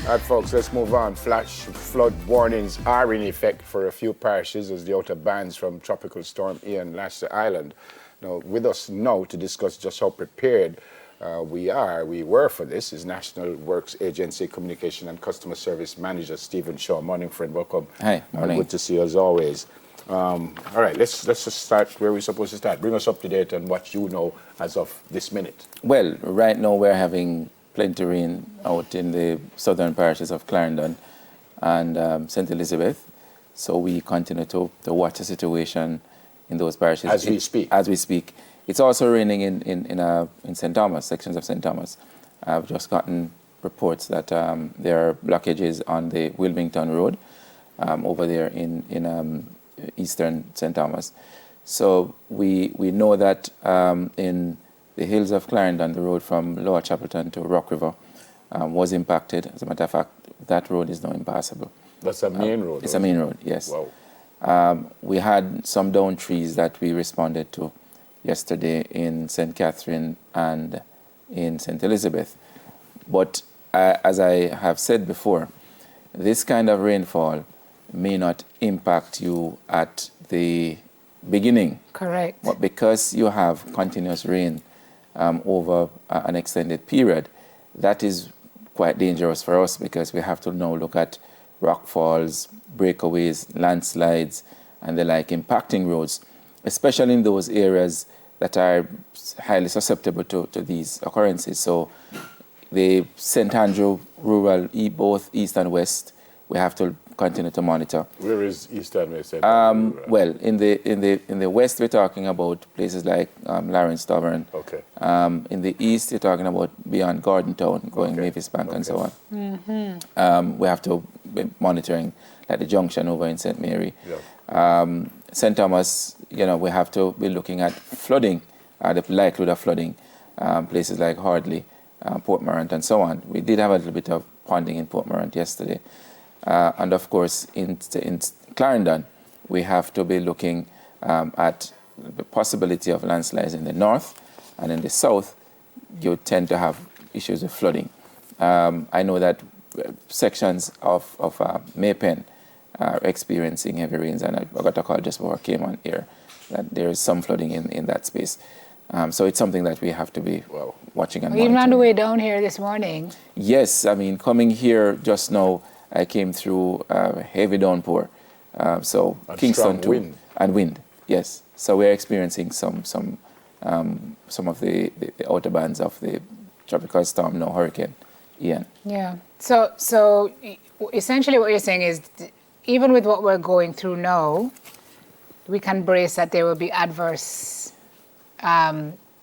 All right, folks, let's move on. Flash flood warnings are in effect for a few parishes as the outer bands from Tropical Storm Ian lashed the island. Now, with us now to discuss just how prepared we were for this is National Works Agency Communication and Customer Service Manager Stephen Shaw. Morning, friend. Welcome. Hi, morning. Good to see you as always. All right, let's just start where we're supposed to start. Bring us up to date on what you know as of this minute. Well, right now we're having plenty rain out in the southern parishes of Clarendon and St. Elizabeth. So we continue to watch the situation in those parishes. As we speak. As we speak. It's also raining in St. Thomas, sections of St. Thomas. I've just gotten reports that there are blockages on the Wilmington Road over there in eastern St. Thomas. So we know that in the hills of Clarendon, the road from Lower Chapelton to Rock River was impacted. As a matter of fact, that road is now impassable. That's a main road? It's a main road, yes. Wow. We had some downed trees that we responded to yesterday in St. Catherine and in St. Elizabeth. But as I have said before, this kind of rainfall may not impact you at the beginning. Correct. But because you have continuous rain over an extended period, that is quite dangerous for us because we have to now look at rockfalls, breakaways, landslides, and the like impacting roads, especially in those areas that are highly susceptible to these occurrences. So the St. Andrew rural, both east and west, we have to continue to monitor. Where is east and west? Well, in the west, we're talking about places like Lawrence Tavern. Okay. In the east, you're talking about beyond Gordon Town, going Mavis Bank and so on. Mm-hmm. We have to be monitoring like the junction over in St. Mary. Yeah. St. Thomas, we have to be looking at flooding, the likelihood of flooding, places like Hardley, Port Morant, and so on. We did have a little bit of ponding in Port Morant yesterday. And of course, in Clarendon, we have to be looking at the possibility of landslides in the north, and in the south, you tend to have issues with flooding. I know that sections of Maypen are experiencing heavy rains, and I got a call just before I came on here that there is some flooding in that space. So it's something that we have to be watching and monitoring. Even on the way down here this morning? Yes, I mean, coming here just now, I came through heavy downpour. So and Kingston too. Wind. And wind, yes. So we're experiencing some of the outer bands of the tropical storm, now Hurricane Ian. Yeah. So essentially what you're saying is even with what we're going through now, we can brace that there will be adverse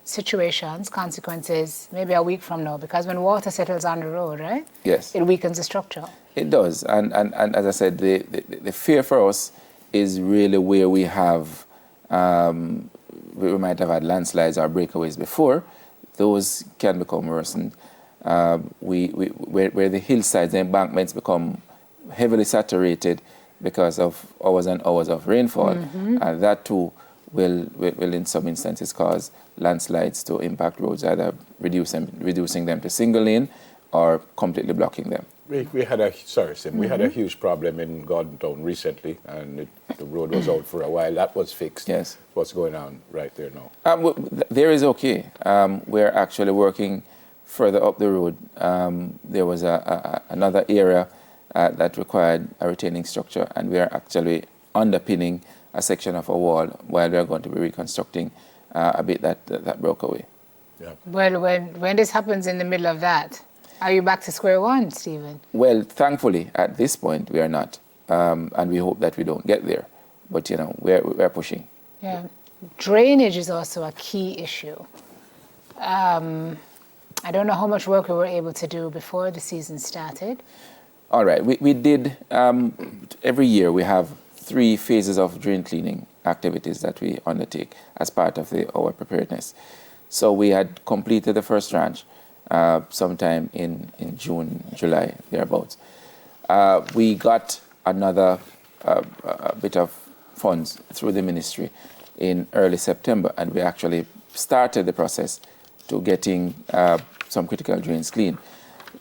situations, consequences, maybe a week from now, because when water settles on the road, right? Yes. It weakens the structure. It does. And as I said, the fear for us is really where we have, we might have had landslides or breakaways before. Those can become worsened. Where the hillsides and embankments become heavily saturated because of hours and hours of rainfall, and that too will in some instances cause landslides to impact roads, either reducing them to single lane or completely blocking them. We had a huge problem in Gordon Town recently, and the road was out for a while. That was fixed. Yes. What's going on right there now? There is okay. We're actually working further up the road. There was another area that required a retaining structure, and we are actually underpinning a section of a wall while we are going to be reconstructing a bit that broke away. Yeah. Well, when this happens in the middle of that, are you back to square one, Stephen? Well, thankfully, at this point, we are not. And we hope that we don't get there. But, we're pushing. Yeah. Drainage is also a key issue. I don't know how much work we were able to do before the season started. All right. We did, every year we have 3 phases of drain cleaning activities that we undertake as part of our preparedness. So we had completed the first tranche sometime in June, July, thereabouts. We got another bit of funds through the ministry in early September, and we actually started the process to getting some critical drains clean.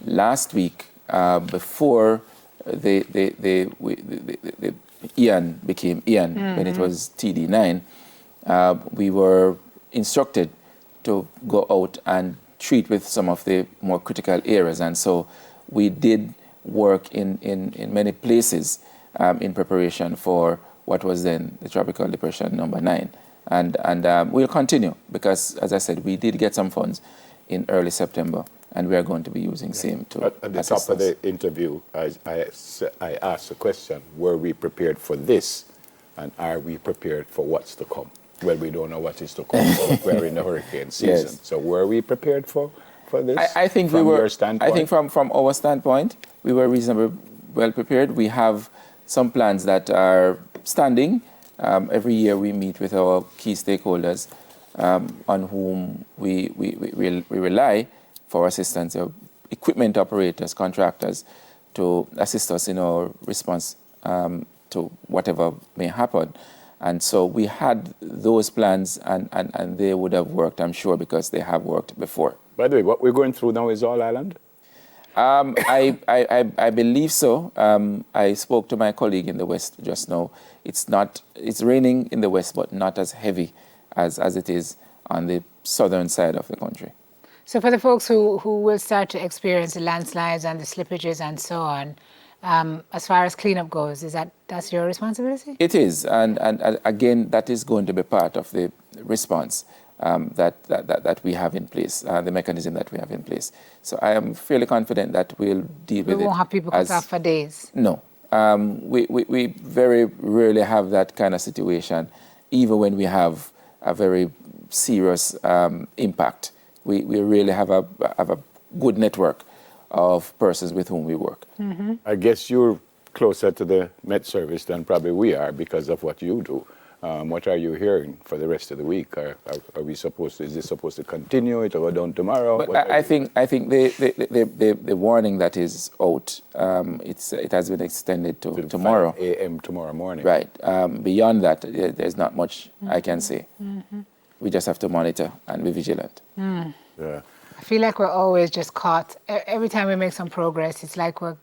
Last week, before the Ian became Ian, when it was TD9, we were instructed to go out and treat with some of the more critical areas. And so we did work in many places in preparation for what was then the Tropical Depression number 9. And we'll continue because, as I said, we did get some funds in early September, and we are going to be using same to At the top of the interview, I asked the question, were we prepared for this? And are we prepared for what's to come? Well, we don't know what is to come. We're in the hurricane season. Yes. So were we prepared for this? I think from we were. Your standpoint? I think from our standpoint, we were reasonably well prepared. We have some plans that are standing. Every year we meet with our key stakeholders on whom we rely for assistance, equipment operators, contractors, to assist us in our response to whatever may happen. And so we had those plans, and they would have worked, I'm sure, because they have worked before. By the way, what we're going through now is all island? I believe so. I spoke to my colleague in the West just now. It's raining in the West, but not as heavy as it is on the southern side of the country. So for the folks who will start to experience the landslides and the slippages and so on, as far as cleanup goes, that's your responsibility? It is, and again, that is going to be part of the response that we have in place, the mechanism that we have in place. So I am fairly confident that we'll deal with it. We won't have people cut off for days. No. We very rarely have that kind of situation, even when we have a very serious impact. We really have a good network of persons with whom we work. Mm-hmm. I guess you're closer to the Met Service than probably we are because of what you do. What are you hearing for the rest of the week? Are we supposed to? Is this supposed to continue? It or go down tomorrow? But I think the warning that is out, it has been extended to tomorrow. 5 a.m. tomorrow morning. Right. Beyond that, there's not much I can say. Mm-hmm. We just have to monitor and be vigilant. Mm. Yeah. I feel like we're always just caught. Every time we make some progress, it's like we're.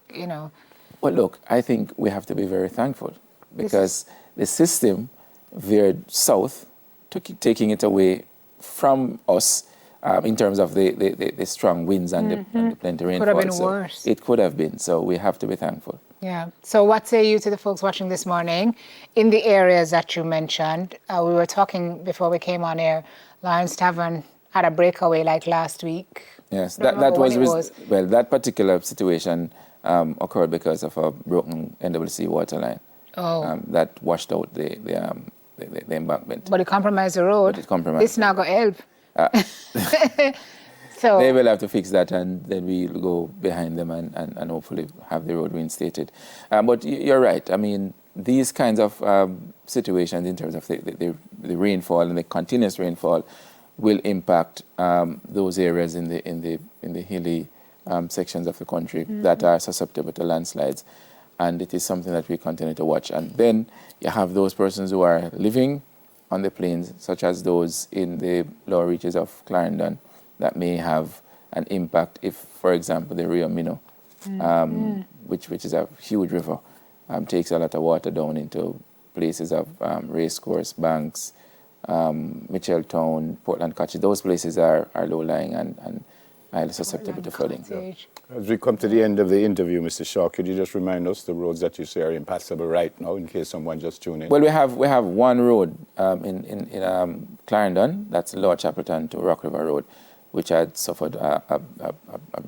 Well, look, I think we have to be very thankful because the system veered south, taking it away from us in terms of the strong winds and the plenty rainfall. Could have been worse. It could have been, so we have to be thankful. Yeah. So what say you to the folks watching this morning in the areas that you mentioned? We were talking before we came on air, Lawrence Tavern had a breakaway like last week. Yes, that was. Well, that particular situation occurred because of a broken NWC water line. Oh. That washed out the embankment. But it compromised the road. But it compromised. It's not going to help. So they will have to fix that, and then we'll go behind them and hopefully have the road reinstated. But you're right. I mean, these kinds of situations in terms of the rainfall and the continuous rainfall will impact those areas in the hilly sections of the country that are susceptible to landslides. And it is something that we continue to watch. And then you have those persons who are living on the plains, such as those in the lower reaches of Clarendon, that may have an impact if, for example, the Rio Minho, which is a huge river, takes a lot of water down into places of Racecourse, Banks, Mitchelltown, Portland Cottage. Those places are low-lying and highly susceptible to flooding. Yeah. As we come to the end of the interview, Mr. Shaw, could you just remind us the roads that you say are impassable right now, in case someone just tuned in? Well, we have one road in Clarendon, that's Lower Chapelton to Rock River Road, which had suffered a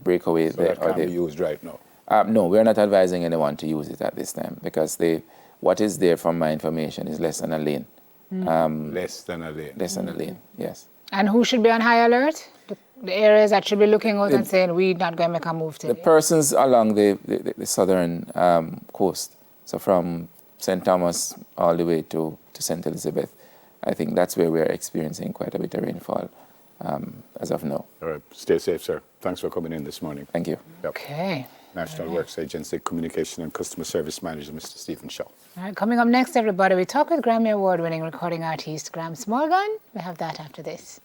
breakaway. So that can't be used right now? No, we're not advising anyone to use it at this time because what is there, from my information, is less than a lane. Less than a lane? Less than a lane, yes. And who should be on high alert? The areas that should be looking out and saying, we're not going to make a move today. The persons along the southern coast, so from St. Thomas all the way to St. Elizabeth, I think that's where we're experiencing quite a bit of rainfall as of now. All right. Stay safe, sir. Thanks for coming in this morning. Thank you. Yep. Okay. National Works Agency Communication and Customer Service Manager, Mr. Stephen Shaw. All right, coming up next, everybody, we talk with Grammy Award-winning recording artist Graham Smallgun. We have that after this.